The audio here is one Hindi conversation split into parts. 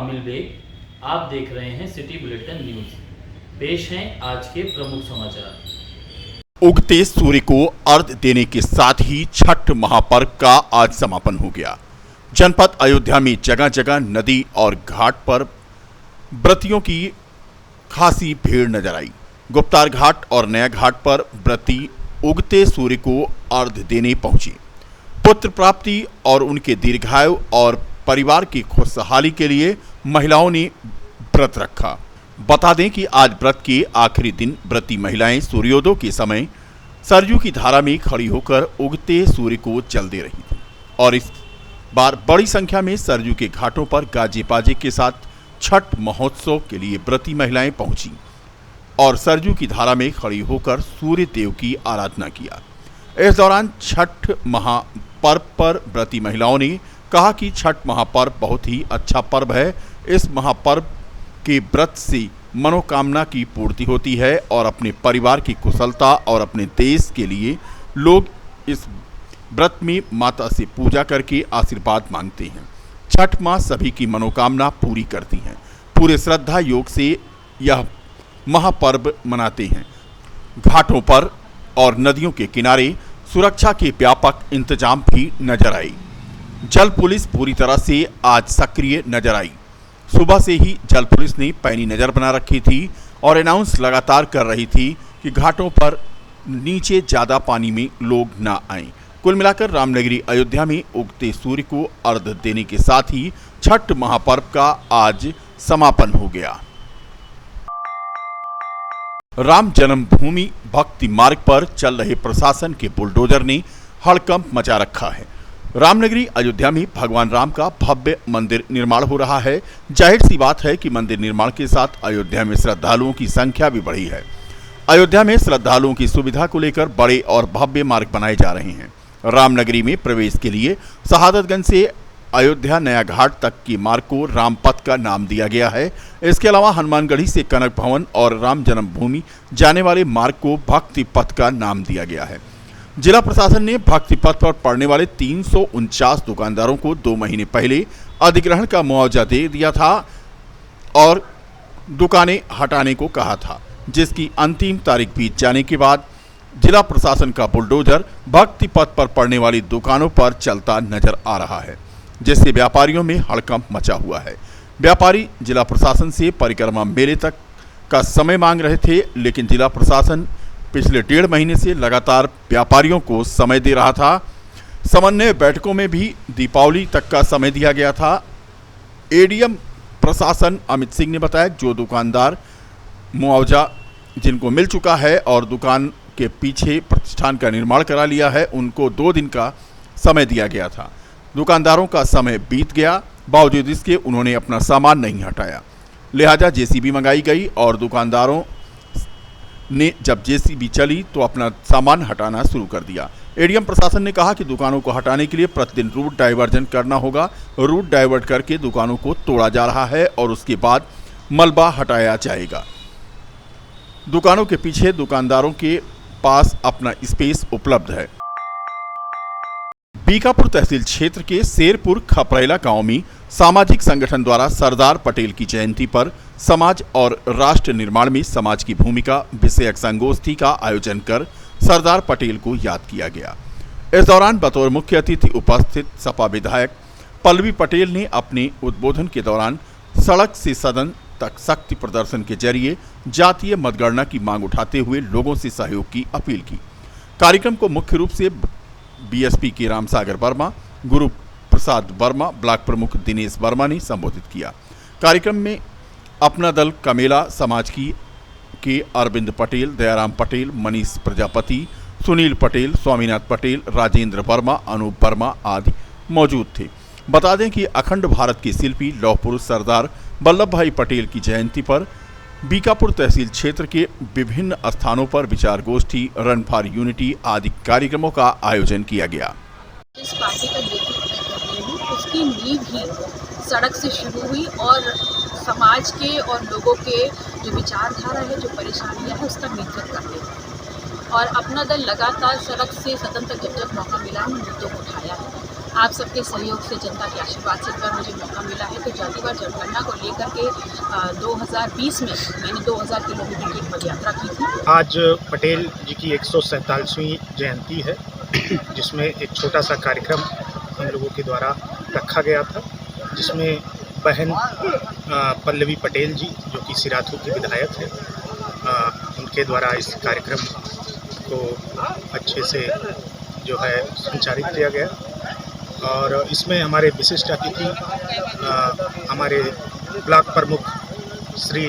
कामिल बेग। आप देख रहे हैं सिटी बुलेटिन न्यूज। पेश हैं आज के प्रमुख समाचार। उगते सूर्य को अर्घ्य देने के साथ ही छठ महापर्व का आज समापन हो गया। जनपद अयोध्या में जगह जगह नदी और घाट पर व्रतियों की खासी भीड़ नजर आई। गुप्तार घाट और नया घाट पर व्रती उगते सूर्य को अर्घ्य देने पहुंचे। पुत्र प्राप्ति और उनके दीर्घायु और परिवार की खुशहाली के लिए महिलाओं ने व्रत रखा। बता दें कि आज व्रत के आखिरी दिन व्रती महिलाएं सूर्योदय के समय सरयू की धारा में खड़ी होकर उगते सूर्य को जल दे रही थी और इस बार बड़ी संख्या में सरयू के घाटों पर गाजे बाजे के साथ छठ महोत्सव के लिए व्रती महिलाएं पहुंची और सरयू की धारा में खड़ी होकर सूर्य देव की आराधना किया। इस दौरान छठ महापर्व पर व्रती महिलाओं ने कहा कि छठ महापर्व बहुत ही अच्छा पर्व है। इस महापर्व के व्रत से मनोकामना की पूर्ति होती है और अपने परिवार की कुशलता और अपने देश के लिए लोग इस व्रत में माता से पूजा करके आशीर्वाद मांगते हैं। छठ माँ सभी की मनोकामना पूरी करती हैं। पूरे श्रद्धा योग से यह महापर्व मनाते हैं। घाटों पर और नदियों के किनारे सुरक्षा के व्यापक इंतजाम भी नजर आए। जल पुलिस पूरी तरह से आज सक्रिय नजर आई। सुबह से ही जल पुलिस ने पैनी नजर बना रखी थी और अनाउंस लगातार कर रही थी कि घाटों पर नीचे ज्यादा पानी में लोग ना आएं। कुल मिलाकर रामनगरी अयोध्या में उगते सूर्य को अर्घ्य देने के साथ ही छठ महापर्व का आज समापन हो गया। राम जन्मभूमि भक्ति मार्ग पर चल रहे प्रशासन के बुलडोजर ने हड़कंप मचा रखा है। रामनगरी अयोध्या में भगवान राम का भव्य मंदिर निर्माण हो रहा है। जाहिर सी बात है कि मंदिर निर्माण के साथ अयोध्या में श्रद्धालुओं की संख्या भी बढ़ी है। अयोध्या में श्रद्धालुओं की सुविधा को लेकर बड़े और भव्य मार्ग बनाए जा रहे हैं। रामनगरी में प्रवेश के लिए शहादतगंज से अयोध्या नया घाट तक की मार्ग को रामपथ का नाम दिया गया है। इसके अलावा हनुमानगढ़ी से कनक भवन और राम जन्मभूमि जाने वाले मार्ग को भक्ति पथ का नाम दिया गया है। जिला प्रशासन ने भक्ति पथ पर पड़ने वाले 349 दुकानदारों को 2 महीने पहले अधिग्रहण का मुआवजा दे दिया था और दुकानें हटाने को कहा था, जिसकी अंतिम तारीख बीत जाने के बाद जिला प्रशासन का बुलडोजर भक्ति पथ पर पड़ने वाली दुकानों पर चलता नजर आ रहा है, जिससे व्यापारियों में हड़कंप मचा हुआ है। व्यापारी जिला प्रशासन से परिक्रमा मेले तक का समय मांग रहे थे, लेकिन जिला प्रशासन पिछले 1.5 महीने से लगातार व्यापारियों को समय दे रहा था। समन्वय बैठकों में भी दीपावली तक का समय दिया गया था। एडीएम प्रशासन अमित सिंह ने बताया जो दुकानदार मुआवजा जिनको मिल चुका है और दुकान के पीछे प्रतिष्ठान का निर्माण करा लिया है, उनको 2 दिन का समय दिया गया था। दुकानदारों का समय बीत गया, बावजूद इसके उन्होंने अपना सामान नहीं हटाया। लिहाजा जेसीबी मंगाई गई और दुकानदारों ने जब जेसीबी चली तो अपना सामान हटाना शुरू कर दिया। एडीएम प्रशासन ने कहा कि दुकानों को हटाने के लिए प्रतिदिन रूट डाइवर्जन करना होगा। रूट डाइवर्ट करके दुकानों को तोड़ा जा रहा है और उसके बाद मलबा हटाया जाएगा। दुकानों के पीछे दुकानदारों के पास अपना स्पेस उपलब्ध है। बीकापुर तहसील क्षेत्र के शेरपुर खपरेला गांव में सामाजिक संगठन द्वारा सरदार पटेल की जयंती पर समाज और राष्ट्र निर्माण में समाज की भूमिका विषयक संगोष्ठी का आयोजन कर सरदार पटेल को याद किया गया। इस दौरान बतौर मुख्य अतिथि उपस्थित सपा विधायक पल्लवी पटेल ने अपने उद्बोधन के दौरान सड़क से सदन तक शक्ति प्रदर्शन के जरिए जातीय मतगणना की मांग उठाते हुए लोगों से सहयोग की अपील की। कार्यक्रम को मुख्य रूप से बीएसपी के रामसागर वर्मा, गुरु प्रसाद वर्मा, ब्लॉक प्रमुख दिनेश वर्मा ने संबोधित किया। कार्यक्रम में अपना दल कमेला समाज के अरविंद पटेल, दयाराम पटेल, मनीष प्रजापति, सुनील पटेल, स्वामीनाथ पटेल, राजेंद्र वर्मा, अनूप वर्मा आदि मौजूद थे। बता दें कि अखंड भारत के शिल्पी लौह पुरुष सरदार वल्लभ भाई पटेल की जयंती पर बीकापुर तहसील क्षेत्र के विभिन्न स्थानों पर विचार गोष्ठी, रन फॉर यूनिटी आदि कार्यक्रमों का आयोजन किया गया। इस पार्टी का नेतृत्व मैं कर रही हूँ, उसकी नींव ही सड़क से शुरू हुई और समाज के और लोगों के जो विचारधारा है, जो परेशानियां है, उसका नेतृत्व करते हैं। और अपना दल लगातार सड़क से सदन तक जब मौका मिला मुद्दों को उठाया है। आप सबके सहयोग से, जनता के आशीर्वाद से इस बार मुझे मौका मिला है। तो जल्दी बार जनगणना को लेकर के 2020 में मैंने 2000 किलोमीटर की एक पद यात्रा की थी। आज पटेल जी की 147वीं जयंती है, जिसमें एक छोटा सा कार्यक्रम हम लोगों के द्वारा रखा गया था, जिसमें बहन पल्लवी पटेल जी, जो कि सिराथू की विधायक है, उनके द्वारा इस कार्यक्रम को अच्छे से जो है संचालित किया गया। और इसमें हमारे विशिष्ट अतिथि हमारे ब्लॉक प्रमुख श्री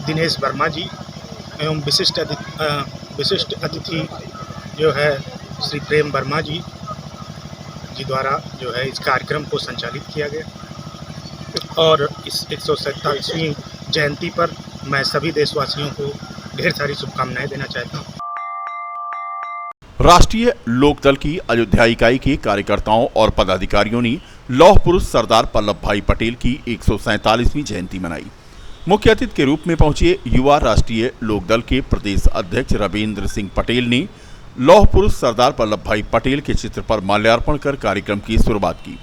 दिनेश वर्मा जी एवं विशिष्ट अतिथि जो है श्री प्रेम वर्मा जी द्वारा जो है इस कार्यक्रम को संचालित किया गया। और इस 147वीं जयंती पर मैं सभी देशवासियों को ढेर सारी शुभकामनाएं देना चाहता हूँ। राष्ट्रीय लोकदल की अयोध्या इकाई के कार्यकर्ताओं और पदाधिकारियों ने लौह पुरुष सरदार वल्लभ भाई पटेल की 147वीं जयंती मनाई। मुख्य अतिथि के रूप में पहुंचे युवा राष्ट्रीय लोकदल के प्रदेश अध्यक्ष रविंद्र सिंह पटेल ने लौह पुरुष सरदार वल्लभ भाई पटेल के चित्र पर माल्यार्पण कर कार्यक्रम की शुरुआत की।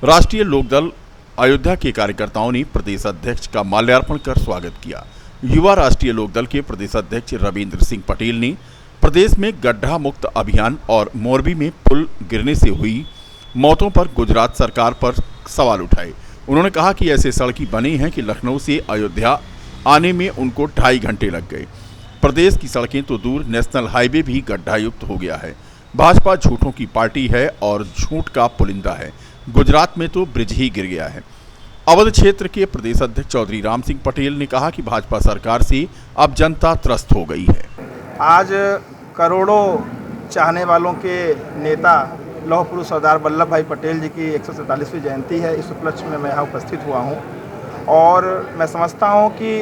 राष्ट्रीय लोकदल अयोध्या के कार्यकर्ताओं ने प्रदेश अध्यक्ष का माल्यार्पण कर स्वागत किया। युवा राष्ट्रीय लोकदल के प्रदेश अध्यक्ष रविंद्र सिंह पटेल ने प्रदेश में गड्ढा मुक्त अभियान और मोरबी में पुल गिरने से हुई मौतों पर गुजरात सरकार पर सवाल उठाए। उन्होंने कहा कि ऐसे सड़कें बनी हैं कि लखनऊ से अयोध्या आने में उनको 2.5 घंटे लग गए। प्रदेश की सड़कें तो दूर, नेशनल हाईवे भी गड्ढा युक्त हो गया है। भाजपा झूठों की पार्टी है और झूठ का पुलिंदा है। गुजरात में तो ब्रिज ही गिर गया है। अवध क्षेत्र के प्रदेश अध्यक्ष चौधरी राम सिंह पटेल ने कहा कि भाजपा सरकार से अब जनता त्रस्त हो गई है। आज करोड़ों चाहने वालों के नेता लौह पुरुष सरदार वल्लभ भाई पटेल जी की 147वीं जयंती है। इस उपलक्ष्य में मैं यहाँ उपस्थित हुआ हूँ और मैं समझता हूँ कि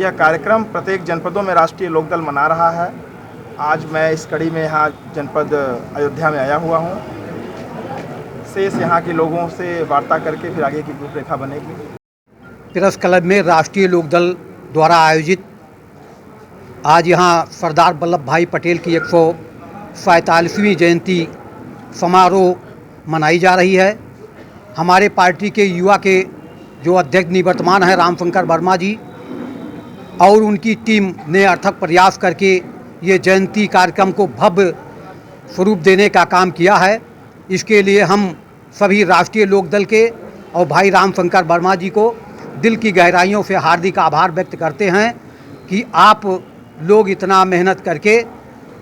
यह कार्यक्रम प्रत्येक जनपदों में राष्ट्रीय लोकदल मना रहा है। आज मैं इस कड़ी में यहाँ जनपद अयोध्या में आया हुआ हूँ। शेष यहाँ के लोगों से वार्ता करके फिर आगे की रूपरेखा बनेगी। प्रेस क्लब में राष्ट्रीय लोकदल द्वारा आयोजित आज यहाँ सरदार वल्लभ भाई पटेल की 147वीं जयंती समारोह मनाई जा रही है। हमारे पार्टी के युवा के जो अध्यक्ष निवर्तमान हैं रामशंकर वर्मा जी और उनकी टीम ने अथक प्रयास करके ये जयंती कार्यक्रम को भव्य स्वरूप देने का काम किया है। इसके लिए हम सभी राष्ट्रीय लोकदल के और भाई रामशंकर वर्मा जी को दिल की गहराइयों से हार्दिक आभार व्यक्त करते हैं कि आप लोग इतना मेहनत करके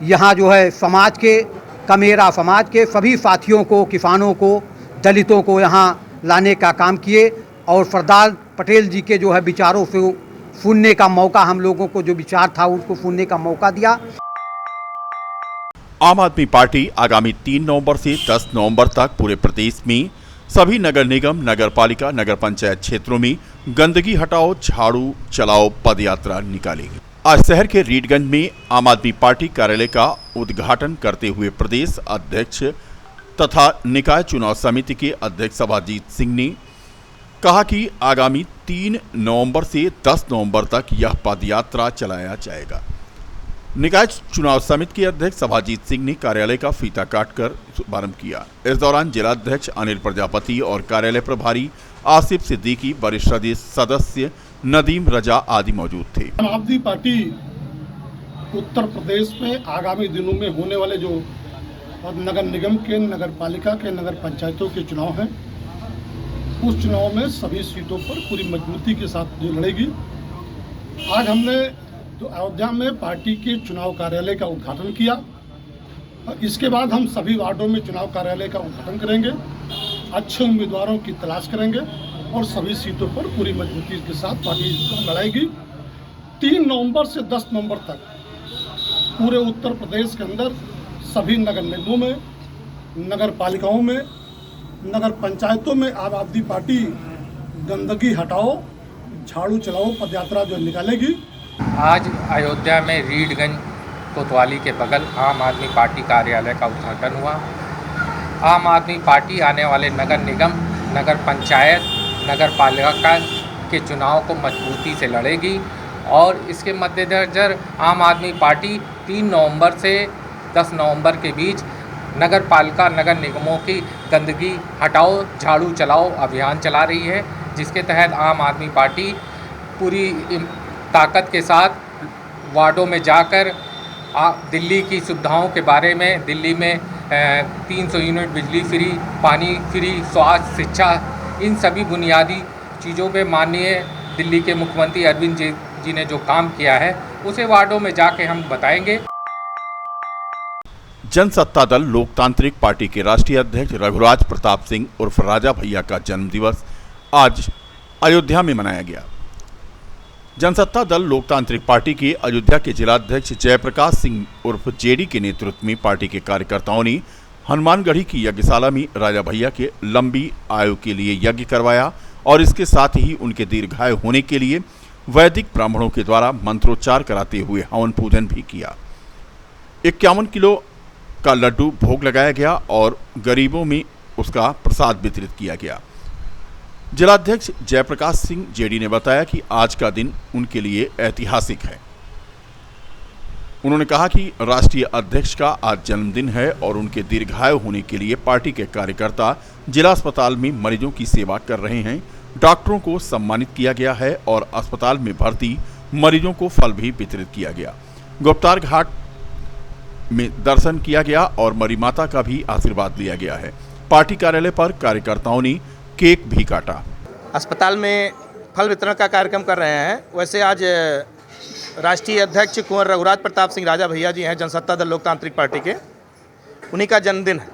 यहाँ जो है समाज के, कमेरा समाज के सभी साथियों को, किसानों को, दलितों को यहाँ लाने का काम किए और सरदार पटेल जी के जो है विचारों से सुनने का मौका, हम लोगों को जो विचार था उसको सुनने का मौका दिया। आम आदमी पार्टी आगामी 3 नवंबर से 10 नवंबर तक पूरे प्रदेश में सभी नगर निगम, नगर पालिका, नगर पंचायत क्षेत्रों में गंदगी हटाओ, झाड़ू चलाओ पदयात्रा निकालेगी। आज शहर के रीडगंज में आम आदमी पार्टी कार्यालय का उद्घाटन करते हुए प्रदेश अध्यक्ष तथा निकाय चुनाव समिति के अध्यक्ष सभाजीत सिंह ने कहा कि आगामी 3 नवंबर से 10 नवंबर तक यह पदयात्रा चलाया जाएगा। निकाय चुनाव समिति के अध्यक्ष सभाजीत सिंह ने कार्यालय का फीता काटकर शुभारंभ किया। इस दौरान जिलाध्यक्ष अनिल प्रजापति और कार्यालय प्रभारी आसिफ सिद्दीकी, वरिष्ठ सदस्य नदीम रजा आदि मौजूद थे। आम आदमी पार्टी उत्तर प्रदेश में आगामी दिनों में होने वाले जो नगर निगम के, नगर पालिका के, नगर पंचायतों के चुनाव हैं, उस चुनाव में सभी सीटों पर पूरी मजबूती के साथ जो लड़ेगी। आज हमने तो अयोध्या में पार्टी के चुनाव कार्यालय का उद्घाटन किया। इसके बाद हम सभी वार्डों में चुनाव कार्यालय का उद्घाटन करेंगे, अच्छे उम्मीदवारों की तलाश करेंगे और सभी सीटों पर पूरी मजबूती के साथ पार्टी लड़ाएगी। 3 नवंबर से 10 नवंबर तक पूरे उत्तर प्रदेश के अंदर सभी नगर निगमों में, नगर पालिकाओं में, नगर पंचायतों में आम आदमी पार्टी गंदगी हटाओ, झाड़ू चलाओ पदयात्रा जो निकालेगी। आज अयोध्या में रीडगंज कोतवाली के बगल आम आदमी पार्टी कार्यालय का उद्घाटन हुआ। आम आदमी पार्टी आने वाले नगर निगम, नगर पंचायत, नगर पालिका के चुनाव को मजबूती से लड़ेगी और इसके मद्देनज़र आम आदमी पार्टी 3 नवंबर से 10 नवंबर के बीच नगर पालिका नगर निगमों की गंदगी हटाओ झाड़ू चलाओ अभियान चला रही है, जिसके तहत आम आदमी पार्टी पूरी ताकत के साथ वार्डों में जाकर दिल्ली की सुविधाओं के बारे में, दिल्ली में 300 यूनिट बिजली फ्री, पानी फ्री, स्वास्थ्य, शिक्षा, इन सभी बुनियादी चीज़ों पे माननीय दिल्ली के मुख्यमंत्री अरविंद जी ने जो काम किया है उसे वार्डों में जाके हम बताएंगे। जनसत्ता दल लोकतांत्रिक पार्टी के राष्ट्रीय अध्यक्ष रघुराज प्रताप सिंह उर्फ राजा भैया का जन्मदिवस आज अयोध्या में मनाया गया। जनसत्ता दल लोकतांत्रिक पार्टी के अयोध्या के जिलाध्यक्ष जयप्रकाश सिंह उर्फ जेडी के नेतृत्व में पार्टी के कार्यकर्ताओं ने हनुमानगढ़ी की यज्ञशाला में राजा भैया के लंबी आयु के लिए यज्ञ करवाया और इसके साथ ही उनके दीर्घायु होने के लिए वैदिक ब्राह्मणों के द्वारा मंत्रोच्चार कराते हुए हवन पूजन भी किया। 51 किलो का लड्डू भोग लगाया गया और गरीबों में उसका प्रसाद वितरित किया गया। जिलाध्यक्ष जयप्रकाश सिंह जेडी ने बताया कि आज का दिन उनके लिए ऐतिहासिक है। उन्होंने कहा कि राष्ट्रीय अध्यक्ष का आज जन्मदिन है और उनके दीर्घायु होने के लिए पार्टी के कार्यकर्ता जिला अस्पताल में मरीजों की सेवा कर रहे हैं। डॉक्टरों को सम्मानित किया गया है और अस्पताल में भर्ती मरीजों को फल भी वितरित किया गया। गुप्तार घाट में दर्शन किया गया और मरी माता का भी आशीर्वाद लिया गया है। पार्टी कार्यालय पर कार्यकर्ताओं ने केक भी काटा। अस्पताल में फल वितरण का कार्यक्रम कर रहे हैं। वैसे आज राष्ट्रीय अध्यक्ष कुंवर रघुराज प्रताप सिंह राजा भैया जी हैं जनसत्ता दल लोकतांत्रिक पार्टी के, उन्हीं का जन्मदिन है।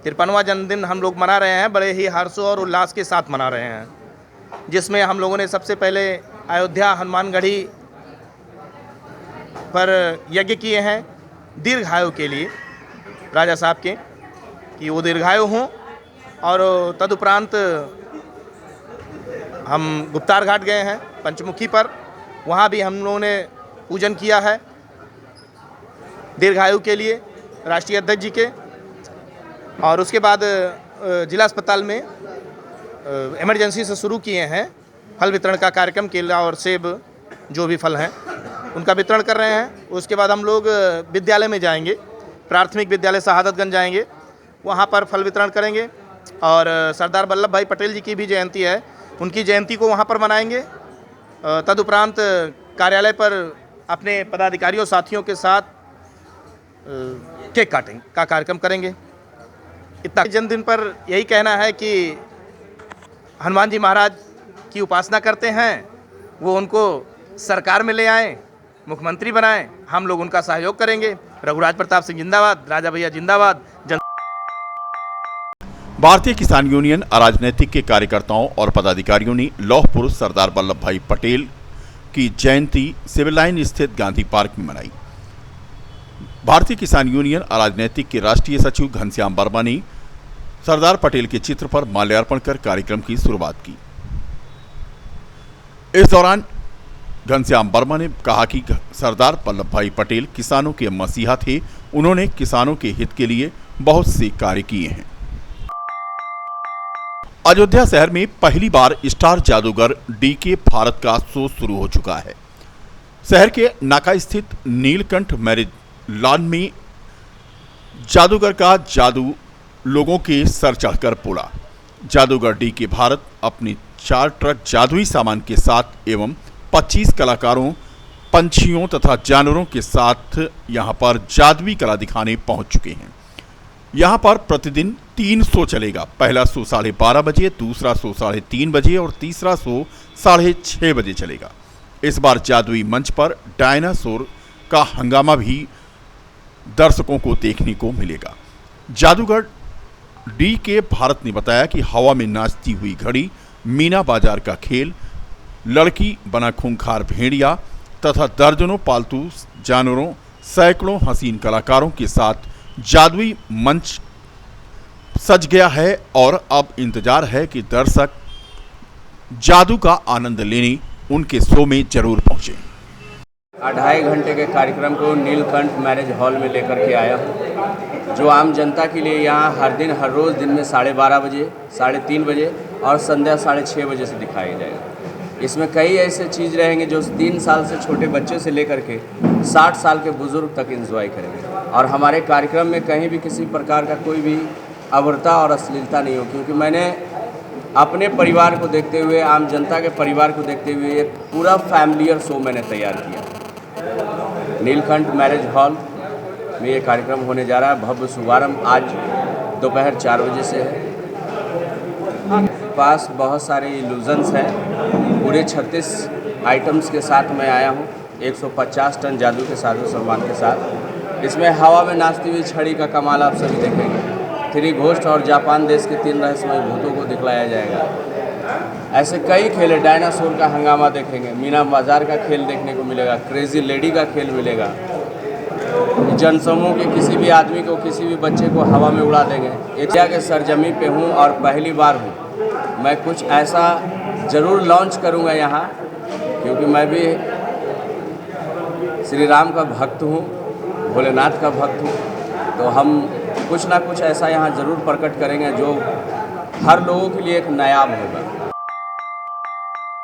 53वां जन्मदिन हम लोग मना रहे हैं, बड़े ही हर्ष और उल्लास के साथ मना रहे हैं, जिसमें हम लोगों ने सबसे पहले अयोध्या हनुमानगढ़ी पर यज्ञ किए हैं दीर्घायु के लिए राजा साहब के, कि वो दीर्घायु हों। और तदुपरांत हम गुप्तार घाट गए हैं पंचमुखी पर, वहाँ भी हम लोगों ने पूजन किया है दीर्घायु के लिए राष्ट्रीय अध्यक्ष जी के। और उसके बाद जिला अस्पताल में इमरजेंसी से शुरू किए हैं फल वितरण का कार्यक्रम, केला और सेब जो भी फल हैं उनका वितरण कर रहे हैं। उसके बाद हम लोग विद्यालय में जाएंगे, प्राथमिक विद्यालय शहादतगंज जाएंगे, वहाँ पर फल वितरण करेंगे। और सरदार वल्लभ भाई पटेल जी की भी जयंती है, उनकी जयंती को वहाँ पर मनाएंगे। तदुपरांत कार्यालय पर अपने पदाधिकारियों साथियों के साथ केक काटिंग का कार्यक्रम करेंगे। इतना जन्मदिन पर यही कहना है कि हनुमान जी महाराज की उपासना करते हैं, वो उनको सरकार में ले आएँ, मुख्यमंत्री बनाएं, हम लोग उनका सहयोग करेंगे। रघुराज प्रताप सिंह जिंदाबाद, राजा भैया जिंदाबाद। भारतीय किसान यूनियन अराजनैतिक के कार्यकर्ताओं और पदाधिकारियों ने लौह पुरुष सरदार वल्लभ भाई पटेल की जयंती सिविल लाइन स्थित गांधी पार्क में मनाई। भारतीय किसान यूनियन अराजनैतिक के राष्ट्रीय सचिव घनश्याम वर्मा ने सरदार पटेल के चित्र पर माल्यार्पण कर कार्यक्रम की शुरुआत की। इस दौरान घनश्याम वर्मा ने कहा कि सरदार वल्लभ भाई पटेल किसानों के मसीहा थे। उन्होंने किसानों के हित के लिए बहुत से कार्य किए हैं। अयोध्या शहर में पहली बार स्टार जादूगर डीके भारत का शो शुरू हो चुका है। शहर के नाका स्थित नीलकंठ मैरिज लॉन में जादूगर का जादू लोगों के सर चढ़कर बोला। जादूगर डीके भारत अपनी 4 ट्रक जादुई सामान के साथ एवं 25 कलाकारों, पंछियों तथा जानवरों के साथ यहां पर जादुई कला दिखाने पहुंच चुके हैं। यहां पर प्रतिदिन 3 शो चलेगा। पहला शो 12:30 बजे, दूसरा शो 3:30 बजे और तीसरा शो 6:30 बजे चलेगा। इस बार जादुई मंच पर डायनासोर का हंगामा भी दर्शकों को देखने को मिलेगा। जादूगर डीके भारत ने बताया कि हवा में नाचती हुई घड़ी, मीना बाजार का खेल, लड़की बना खूंखार भेड़िया तथा दर्जनों पालतू जानवरों, सैकड़ों हसीन कलाकारों के साथ जादुई मंच सज गया है और अब इंतजार है कि दर्शक जादू का आनंद लेने उनके शो में जरूर पहुंचे। 2.5 घंटे के कार्यक्रम को नीलकंठ मैरिज हॉल में लेकर के आया हूँ, जो आम जनता के लिए यहाँ हर दिन हर रोज़ दिन में 12:30 बजे, 3:30 बजे और संध्या 6:30 बजे से दिखाया जाएगा। इसमें कई ऐसे चीज़ रहेंगे जो 3 साल से छोटे बच्चे से लेकर के 60 साल के बुज़ुर्ग तक एंजॉय करेंगे। और हमारे कार्यक्रम में कहीं भी किसी प्रकार का कोई भी अभद्रता और अश्लीलता नहीं हो, क्योंकि मैंने अपने परिवार को देखते हुए, आम जनता के परिवार को देखते हुए एक पूरा फैमिलियर शो मैंने तैयार किया। नीलकंठ मैरिज हॉल में ये कार्यक्रम होने जा रहा है। भव्य शुभारंभ आज दोपहर 4 बजे से है। पास बहुत सारे इल्यूजन्स हैं। पूरे 36 आइटम्स के साथ मैं आया हूँ, 150 टन जादू के साजो सामान के साथ। इसमें हवा में नाचती हुई छड़ी का कमाल आप सभी देखेंगे। 3 घोस्ट और जापान देश के 3 रहस्यमय भूतों को दिखलाया जाएगा। ऐसे कई खेल है। डायनासोर का हंगामा देखेंगे, मीना बाजार का खेल देखने को मिलेगा, क्रेजी लेडी का खेल मिलेगा। जनसमूह के किसी भी आदमी को, किसी भी बच्चे को हवा में उड़ा देंगे। एशिया के सरजमी पे हूँ और पहली बार हूँ। मैं कुछ ऐसा ज़रूर लॉन्च करूँगा यहाँ, क्योंकि मैं भी श्री राम का भक्त हूँ, भोलेनाथ का भक्त हूँ। तो हम कुछ ना कुछ ऐसा यहाँ ज़रूर प्रकट करेंगे जो हर लोगों के लिए एक नायाब होगा।